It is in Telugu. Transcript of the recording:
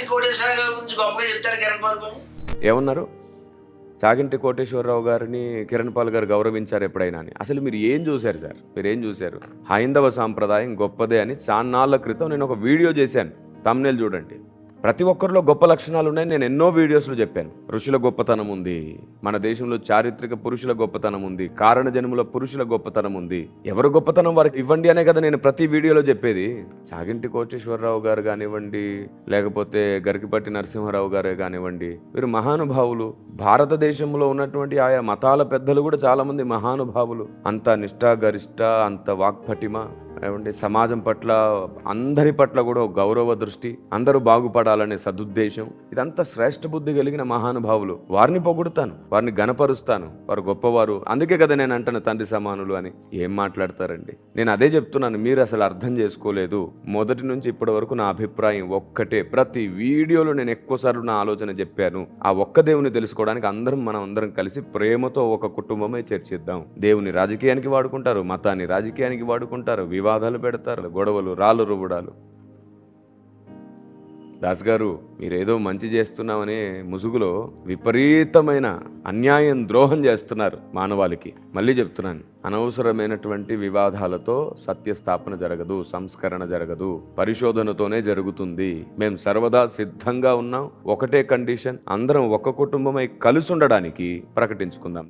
చాగంటి కోటేశ్వరరావు గురించి గొప్పగా చెప్తారు కిరణ్ పాల్గొని. ఏమన్నారు? చాగంటి కోటేశ్వరరావు గారిని కిరణ్ పాల్ గారు గౌరవించారు ఎప్పుడైనా అని. అసలు మీరు ఏం చూశారు సార్? మీరు ఏం చూశారు? హైందవ సాంప్రదాయం గొప్పదే అని చాన్నాళ్ళ క్రితం నేను ఒక వీడియో చేశాను. తమ్నెల్ చూడండి. ప్రతి ఒక్కరిలో గొప్ప లక్షణాలు ఉన్నాయి. నేను ఎన్నో వీడియోస్లో చెప్పాను. ఋషుల గొప్పతనం ఉంది, మన దేశంలో చారిత్రక పురుషుల గొప్పతనం ఉంది, కారణ జన్ముల పురుషుల గొప్పతనం ఉంది. ఎవరు గొప్పతనం వారికి ఇవ్వండి అనే కదా నేను ప్రతి వీడియోలో చెప్పేది. చాగంటి కోటేశ్వరరావు గారు కానివ్వండి, లేకపోతే గరికిపట్టి నరసింహారావు గారే కానివ్వండి, వీరు మహానుభావులు. భారతదేశంలో ఉన్నటువంటి ఆయా మతాల పెద్దలు కూడా చాలామంది మహానుభావులు. అంత నిష్ఠాగరిష్ట, అంత వాక్పటిమ, ఏమంటే సమాజం పట్ల అందరి పట్ల కూడా గౌరవ దృష్టి, అందరూ బాగుపడాలనే సదుద్దేశం, ఇదంతా శ్రేష్ఠ బుద్ధి కలిగిన మహానుభావులు. వారిని పొగుడుతాను, వారిని గణపరుస్తాను, వారు గొప్పవారు. అందుకే కదా నేను అంటాను తండ్రి సమానులు అని. ఏం మాట్లాడతారండి? నేను అదే చెప్తున్నాను, మీరు అసలు అర్థం చేసుకోలేదు. మొదటి నుంచి ఇప్పటి వరకు నా అభిప్రాయం ఒక్కటే. ప్రతి వీడియోలో నేను ఎక్కువసార్లు నా ఆలోచన చెప్పాను. ఆ ఒక్క దేవుని తెలుసుకోవడానికి మనం అందరం కలిసి ప్రేమతో ఒక కుటుంబమే చర్చిద్దాం. దేవుని రాజకీయానికి వాడుకుంటారు, మతాన్ని రాజకీయానికి వాడుకుంటారు, వివాదాలు పెడతారు, గొడవలు, రాళ్ళు రుబుడాలు. దాస్ గారు, మీరేదో మంచి చేస్తున్నామనే ముసుగులో విపరీతమైన అన్యాయం, ద్రోహం చేస్తున్నారు మానవాళికి. మళ్ళీ చెప్తున్నాను, అనవసరమైనటువంటి వివాదాలతో సత్యస్థాపన జరగదు, సంస్కరణ జరగదు, పరిశోధనతోనే జరుగుతుంది. మేము సర్వదా సిద్ధంగా ఉన్నాం. ఒకటే కండిషన్, అందరం ఒక కుటుంబమై కలిసి ఉండడానికి ప్రకటించుకుందాం.